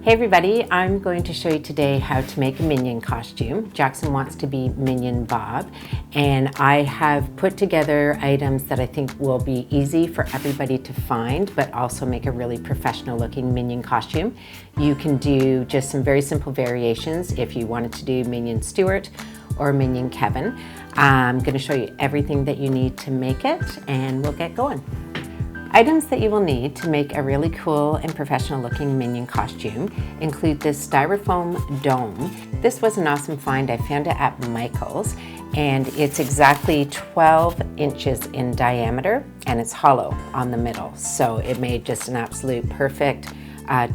Hey everybody, I'm going to show you today how to make a Minion costume. Jackson wants to be Minion Bob, and I have put together items that I think will be easy for everybody to find, but also make a really professional looking Minion costume. You can do just some very simple variations if you wanted to do Minion Stuart or Minion Kevin. I'm going to show you everything that you need to make it, and we'll get going. Items that you will need to make a really cool and professional looking Minion costume include this styrofoam dome. This was an awesome find. I found it at Michael's, and it's exactly 12 inches in diameter and it's hollow on the middle. So it made just an absolute perfect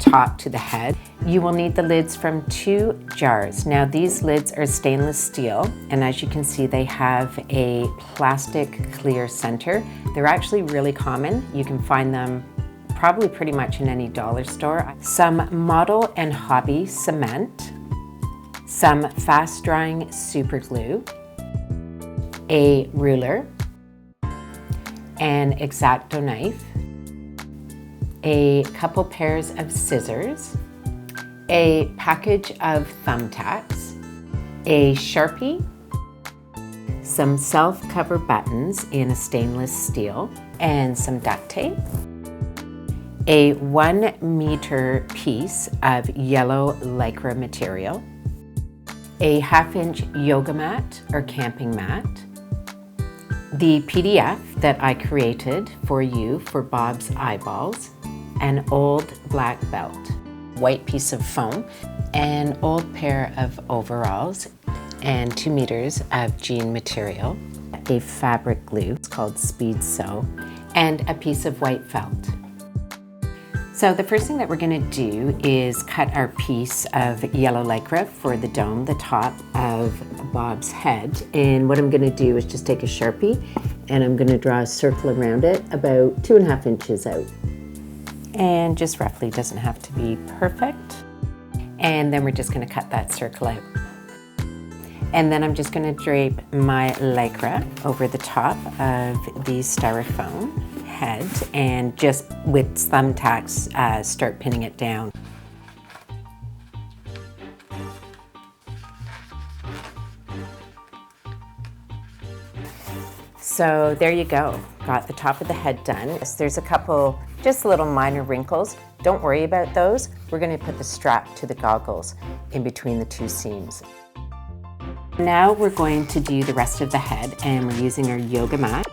top to the head. You will need the lids from 2 jars. Now these lids are stainless steel, and as you can see they have a plastic clear center. They're actually really common. You can find them probably pretty much in any dollar store. Some model and hobby cement, some fast drying super glue, a ruler, an X-Acto knife, a couple pairs of scissors, a package of thumbtacks, a Sharpie, some self-cover buttons in a stainless steel, and some duct tape, a 1 meter piece of yellow lycra material, a 1/2 inch yoga mat or camping mat, the PDF that I created for you for Bob's eyeballs, an old black belt, white piece of foam, an old pair of overalls, and 2 meters of jean material, a fabric glue, it's called Speed Sew, and a piece of white felt. So the first thing that we're going to do is cut our piece of yellow lycra for the dome, the top of Bob's head. And what I'm going to do is just take a Sharpie and I'm going to draw a circle around it about 2.5 inches out. And just roughly, doesn't have to be perfect. And then we're just going to cut that circle out. And then I'm just going to drape my lycra over the top of the styrofoam head and just with thumbtacks start pinning it down. So there you go, got the top of the head done. There's a couple just little minor wrinkles. Don't worry about those. We're going to put the strap to the goggles in between the 2 seams. Now we're going to do the rest of the head, and we're using our yoga mat.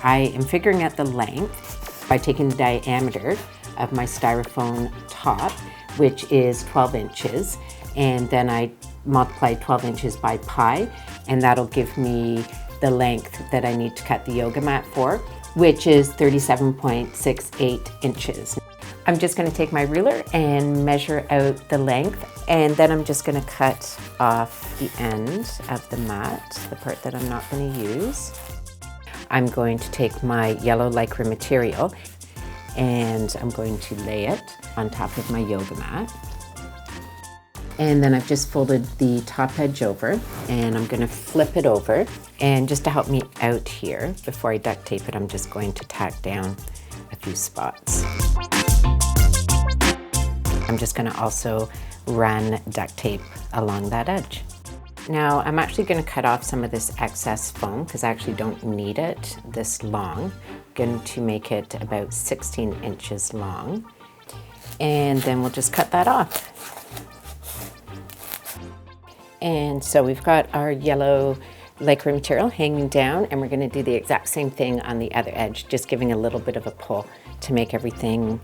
I am figuring out the length by taking the diameter of my styrofoam top, which is 12 inches, and then I multiply 12 inches by pi, and that'll give me the length that I need to cut the yoga mat for, which is 37.68 inches. I'm just going to take my ruler and measure out the length, and then I'm just going to cut off the end of the mat, the part that I'm not going to use. I'm going to take my yellow lycra material and I'm going to lay it on top of my yoga mat. And then I've just folded the top edge over, and I'm going to flip it over. And just to help me out here, before I duct tape it, I'm just going to tack down a few spots. I'm just going to also run duct tape along that edge. Now I'm actually going to cut off some of this excess foam because I actually don't need it this long. I'm going to make it about 16 inches long, and then we'll just cut that off. And so we've got our yellow lycra material hanging down, and we're going to do the exact same thing on the other edge, just giving a little bit of a pull to make everything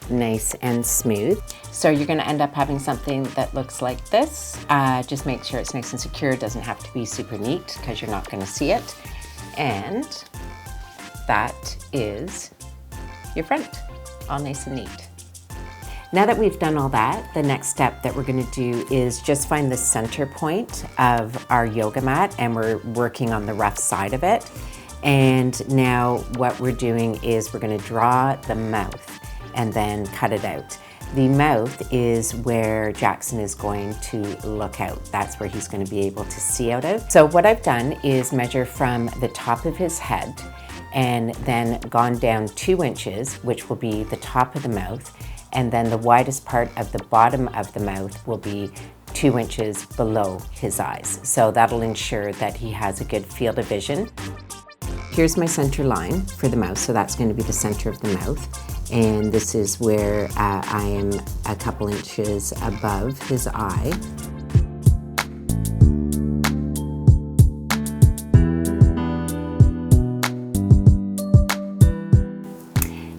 nice and smooth. So you're going to end up having something that looks like this. Just make sure it's nice and secure. It doesn't have to be super neat because you're not going to see it. And that is your front, all nice and neat. Now that we've done all that, the next step that we're going to do is just find the center point of our yoga mat, and we're working on the rough side of it. And now what we're doing is we're going to draw the mouth and then cut it out. The mouth is where Jackson is going to look out. That's where he's going to be able to see out of. So what I've done is measure from the top of his head and then gone down 2 inches, which will be the top of the mouth, and then the widest part of the bottom of the mouth will be 2 inches below his eyes. So that'll ensure that he has a good field of vision. Here's my center line for the mouth, so that's going to be the center of the mouth. And this is where I am a couple inches above his eye.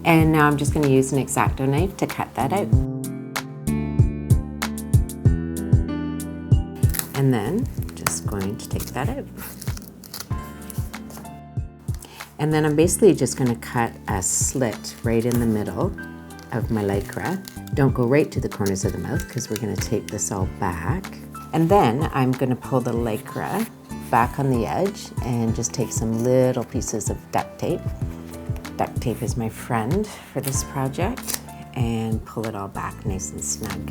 And now I'm just going to use an X-Acto knife to cut that out. And then just going to take that out. And then I'm basically just going to cut a slit right in the middle of my lycra. Don't go right to the corners of the mouth because we're going to tape this all back. And then I'm going to pull the lycra back on the edge and just take some little pieces of duct tape. Duct tape is my friend for this project, and pull it all back nice and snug.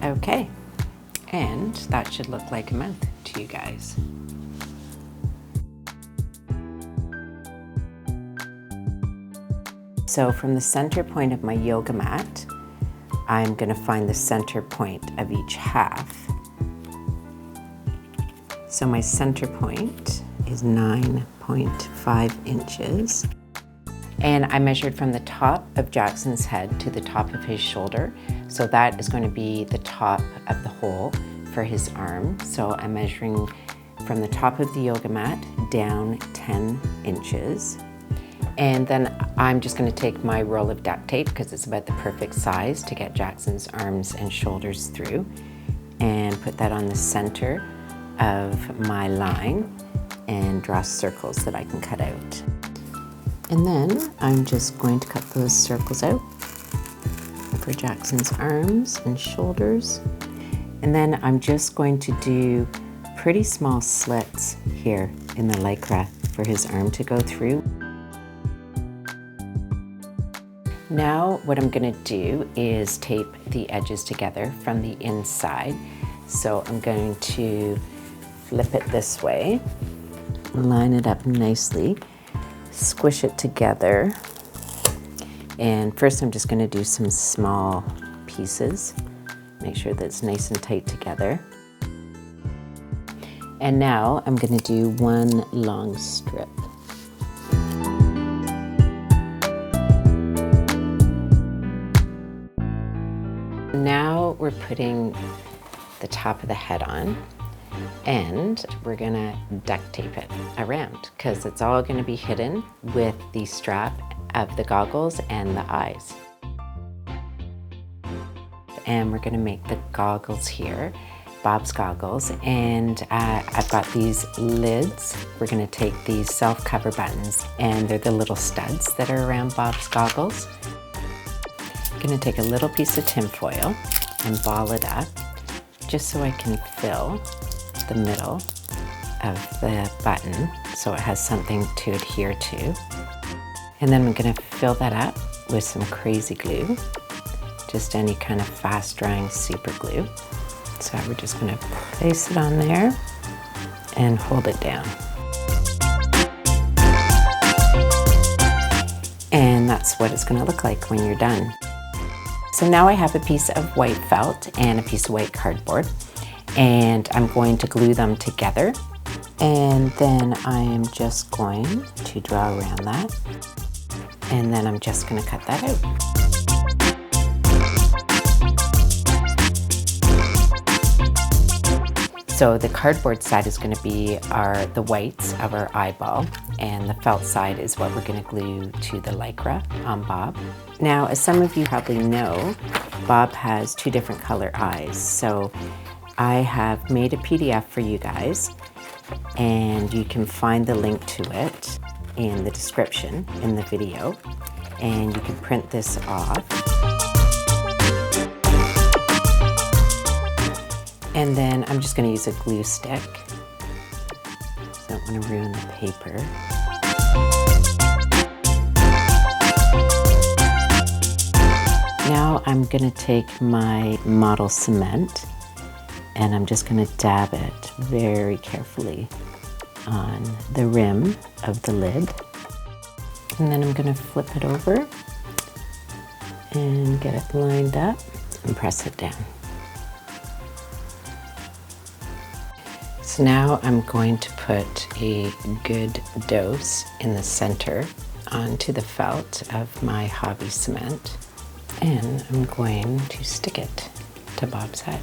Okay, and that should look like a mouth to you guys. So from the center point of my yoga mat, I'm going to find the center point of each half. So my center point is 9.5 inches. And I measured from the top of Jackson's head to the top of his shoulder. So that is going to be the top of the hole for his arm. So I'm measuring from the top of the yoga mat down 10 inches. And then I'm just going to take my roll of duct tape, because it's about the perfect size to get Jackson's arms and shoulders through, and put that on the center of my line and draw circles that I can cut out. And then I'm just going to cut those circles out for Jackson's arms and shoulders. And then I'm just going to do pretty small slits here in the lycra for his arm to go through. Now what I'm going to do is tape the edges together from the inside. So I'm going to flip it this way, line it up nicely, squish it together. And first I'm just going to do some small pieces, make sure that it's nice and tight together. And now I'm going to do one long strip. Now we're putting the top of the head on, and we're gonna duct tape it around because it's all gonna be hidden with the strap of the goggles and the eyes. And we're gonna make the goggles here, Bob's goggles, and I've got these lids. We're gonna take these self-cover buttons, and they're the little studs that are around Bob's goggles. I'm going to take a little piece of tin foil and ball it up just so I can fill the middle of the button so it has something to adhere to. And then I'm going to fill that up with some crazy glue, just any kind of fast drying super glue. So we're just going to place it on there and hold it down. And that's what it's going to look like when you're done. So now I have a piece of white felt and a piece of white cardboard, and I'm going to glue them together. And then I am just going to draw around that, and then I'm just going to cut that out. So the cardboard side is going to be the whites of our eyeball, and the felt side is what we're going to glue to the lycra on Bob. Now, as some of you probably know, Bob has 2 different color eyes. So I have made a PDF for you guys, and you can find the link to it in the description in the video, and you can print this off. And then I'm just going to use a glue stick, so I don't want to ruin the paper. Now I'm gonna take my model cement and I'm just gonna dab it very carefully on the rim of the lid. And then I'm gonna flip it over and get it lined up and press it down. So now I'm going to put a good dose in the center onto the felt of my hobby cement, and I'm going to stick it to Bob's head.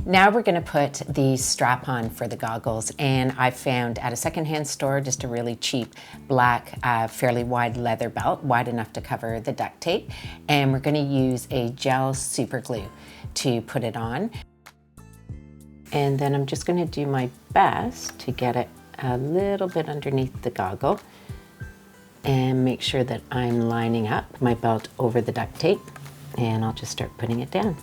Now we're going to put the strap on for the goggles, and I found at a secondhand store just a really cheap black fairly wide leather belt, wide enough to cover the duct tape, and we're going to use a gel super glue to put it on. And then I'm just going to do my best to get it a little bit underneath the goggle and make sure that I'm lining up my belt over the duct tape, and I'll just start putting it down.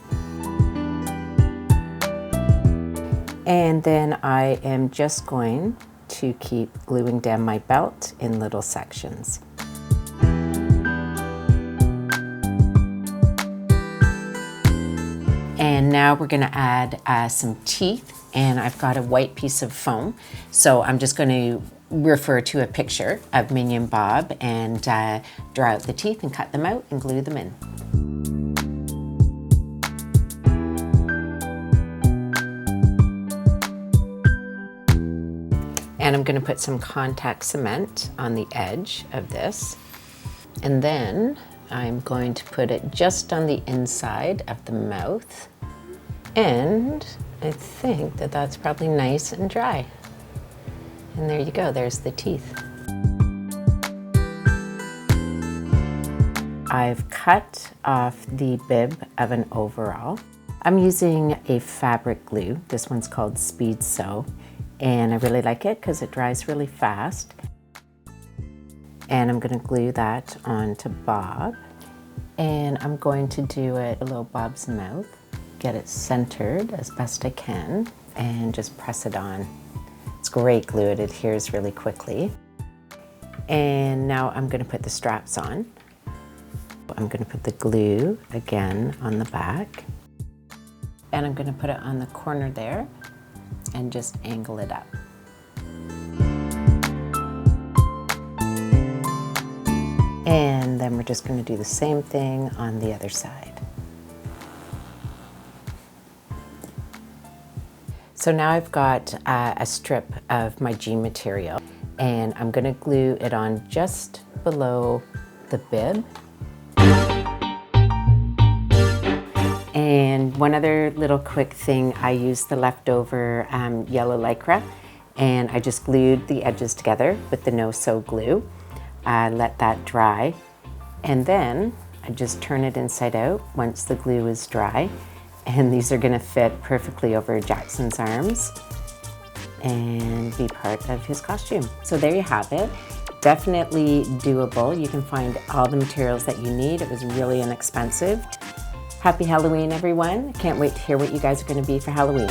And then I am just going to keep gluing down my belt in little sections. And now we're going to add some teeth, and I've got a white piece of foam. So I'm just going to refer to a picture of Minion Bob and draw out the teeth and cut them out and glue them in. And I'm going to put some contact cement on the edge of this. And then I'm going to put it just on the inside of the mouth. And I think that that's probably nice and dry. And there you go, there's the teeth. I've cut off the bib of an overall. I'm using a fabric glue. This one's called Speed Sew. And I really like it because it dries really fast. And I'm going to glue that onto Bob. And I'm going to do it below Bob's mouth, get it centered as best I can, and just press it on. It's great glue, it adheres really quickly. And now I'm going to put the straps on. I'm going to put the glue again on the back. And I'm going to put it on the corner there and just angle it up. And then we're just going to do the same thing on the other side. So now I've got a strip of my jean material, and I'm going to glue it on just below the bib. And one other little quick thing, I used the leftover yellow lycra, and I just glued the edges together with the no-sew glue. Let that dry, and then I just turn it inside out once the glue is dry, and these are going to fit perfectly over Jackson's arms and be part of his costume. So there you have it. Definitely doable. You can find all the materials that you need. It was really inexpensive. Happy Halloween, everyone. Can't wait to hear what you guys are going to be for Halloween.